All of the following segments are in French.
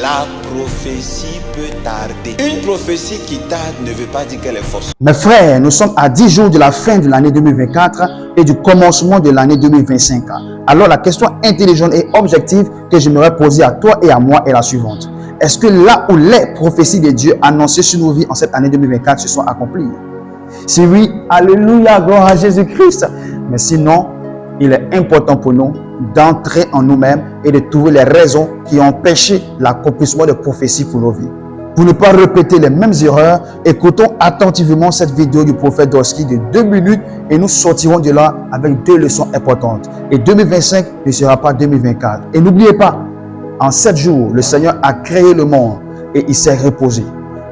La prophétie peut tarder. Une prophétie qui tarde ne veut pas dire qu'elle est fausse. Mes frères, nous sommes à 10 jours de la fin de l'année 2024 et du commencement de l'année 2025. Alors la question intelligente et objective que j'aimerais poser à toi et à moi est la suivante. Est-ce que là où les prophéties de Dieu annoncées sur nos vies en cette année 2024 se sont accomplies? Si oui, alléluia, gloire à Jésus-Christ. Mais sinon, il est important pour nous d'entrer en nous-mêmes et de trouver les raisons qui ont empêché l'accomplissement de prophéties pour nos vies. Pour ne pas répéter les mêmes erreurs, écoutons attentivement cette vidéo du prophète Dorski de 2 minutes et nous sortirons de là avec 2 leçons importantes. Et 2025 ne sera pas 2024. Et n'oubliez pas, en 7 jours, le Seigneur a créé le monde et il s'est reposé.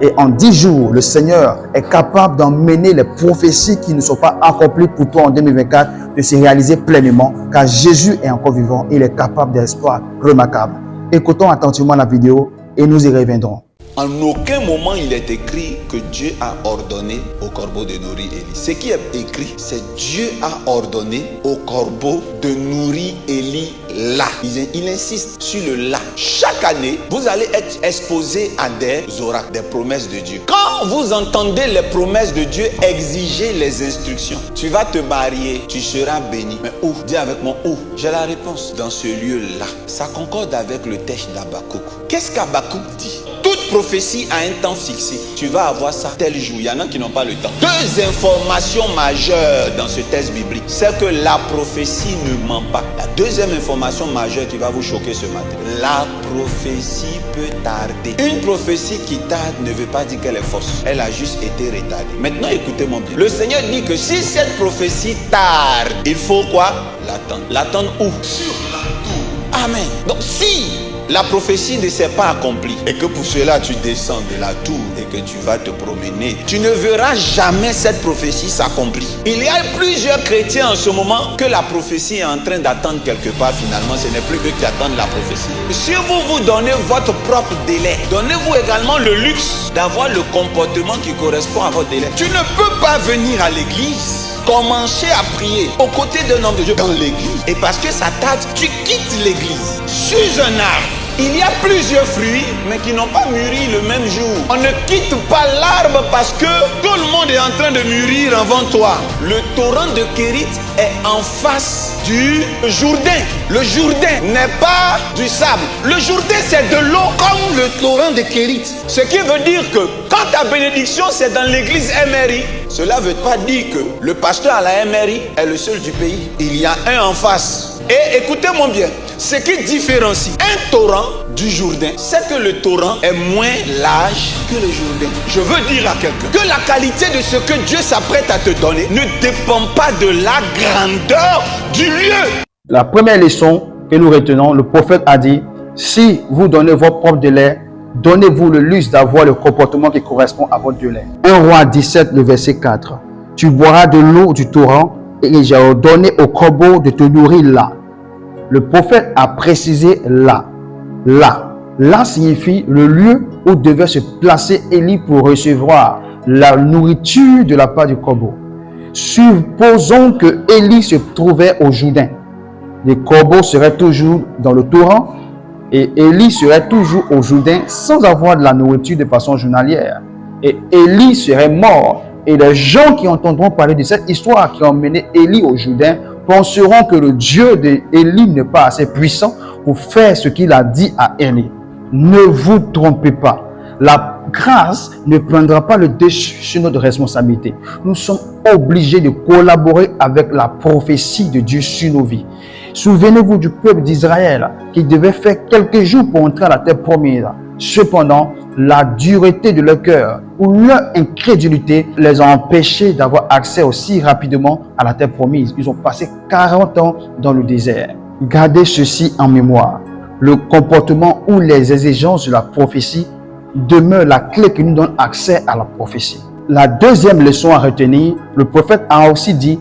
Et en 10 jours, le Seigneur est capable d'emmener les prophéties qui ne sont pas accomplies pour toi en 2024 de se réaliser pleinement, car Jésus est encore vivant, il est capable d'exploits remarquables. Écoutons attentivement la vidéo et nous y reviendrons. En aucun moment il est écrit que Dieu a ordonné au corbeau de nourrir Élie. Ce qui est écrit, c'est Dieu a ordonné au corbeau de nourrir Élie là. Il insiste sur le là. Chaque année, vous allez être exposé à des oracles, des promesses de Dieu. Quand vous entendez les promesses de Dieu exiger les instructions, tu vas te marier, tu seras béni. Mais où? Dis avec moi où? J'ai la réponse. Dans ce lieu-là. Ça concorde avec le texte d'Habakkuk. Qu'est-ce qu'Habakkuk dit? Toute prophétie a un temps fixé. Tu vas avoir ça tel jour. Il y en a qui n'ont pas le temps. 2 informations majeures dans ce texte biblique. C'est que la prophétie ne ment pas. La deuxième information majeure qui va vous choquer ce matin. La prophétie peut tarder. Une prophétie qui tarde ne veut pas dire qu'elle est fausse. Elle a juste été retardée. Maintenant, écoutez-moi bien. Le Seigneur dit que si cette prophétie tarde, il faut quoi? L'attendre. L'attendre où? Sur la tour. Amen. Donc si la prophétie ne s'est pas accomplie et que pour cela tu descends de la tour et que tu vas te promener, tu ne verras jamais cette prophétie s'accomplir. Il y a plusieurs chrétiens en ce moment que la prophétie est en train d'attendre quelque part. Finalement, ce n'est plus eux qui attendent la prophétie. Si vous vous donnez votre propre délai, donnez-vous également le luxe d'avoir le comportement qui correspond à votre délai. Tu ne peux pas venir à l'église, commencer à prier aux côtés d'un homme de Dieu dans l'église, et parce que ça tarde, tu quittes l'église. Sur un arbre, il y a plusieurs fruits, mais qui n'ont pas mûri le même jour. On ne quitte pas l'arbre parce que tout le monde est en train de mûrir avant toi. Le torrent de Kérit est en face du Jourdain. Le Jourdain n'est pas du sable. Le Jourdain, c'est de l'eau comme le torrent de Kérit. Ce qui veut dire que quand ta bénédiction, c'est dans l'église MRI, cela ne veut pas dire que le pasteur à la MRI est le seul du pays. Il y a un en face. Et écoutez-moi bien, ce qui différencie un torrent du Jourdain, c'est que le torrent est moins large que le Jourdain. Je veux dire à quelqu'un que la qualité de ce que Dieu s'apprête à te donner ne dépend pas de la grandeur du lieu. La première leçon que nous retenons, le prophète a dit, si vous donnez votre propre délai, donnez-vous le luxe d'avoir le comportement qui correspond à votre délai. 1 Roi 17, le verset 4. Tu boiras de l'eau du torrent et j'ai ordonné au corbeau de te nourrir là. Le prophète a précisé là. Là. Là signifie le lieu où devait se placer Élie pour recevoir la nourriture de la part du corbeau. Supposons que Élie se trouvait au Jourdain. Les corbeaux seraient toujours dans le torrent et Élie serait toujours au Jourdain sans avoir de la nourriture de façon journalière. Et Élie serait mort. Et les gens qui entendront parler de cette histoire qui ont mené Élie au Jourdain penseront que le Dieu d'Élie n'est pas assez puissant pour faire ce qu'il a dit à Élie. Ne vous trompez pas. La grâce ne prendra pas le dessus sur notre responsabilité. Nous sommes obligés de collaborer avec la prophétie de Dieu sur nos vies. Souvenez-vous du peuple d'Israël qui devait faire quelques jours pour entrer à la terre promise. Cependant, la dureté de leur cœur ou leur incrédulité les a empêchés d'avoir accès aussi rapidement à la terre promise. Ils ont passé 40 ans dans le désert. Gardez ceci en mémoire. Le comportement ou les exigences de la prophétie demeure la clé qui nous donne accès à la prophétie. La deuxième leçon à retenir, le prophète a aussi dit,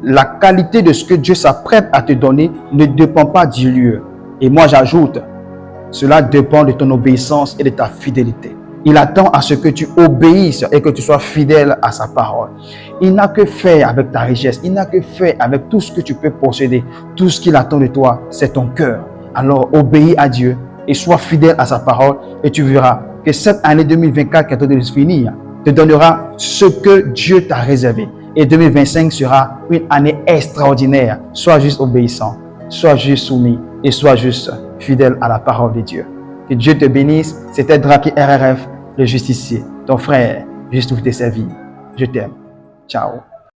la qualité de ce que Dieu s'apprête à te donner ne dépend pas du lieu. Et moi j'ajoute, cela dépend de ton obéissance et de ta fidélité. Il attend à ce que tu obéisses et que tu sois fidèle à sa parole. Il n'a que faire avec ta richesse. Il n'a que faire avec tout ce que tu peux posséder. Tout ce qu'il attend de toi, c'est ton cœur. Alors obéis à Dieu et sois fidèle à sa parole et tu verras que cette année 2024 qui est en train de se finir te donnera ce que Dieu t'a réservé. Et 2025 sera une année extraordinaire. Sois juste obéissant, sois juste soumis et sois juste fidèle à la parole de Dieu. Que Dieu te bénisse. C'était Draki RRF, le justicier, ton frère, juste pour te servir. Je t'aime. Ciao.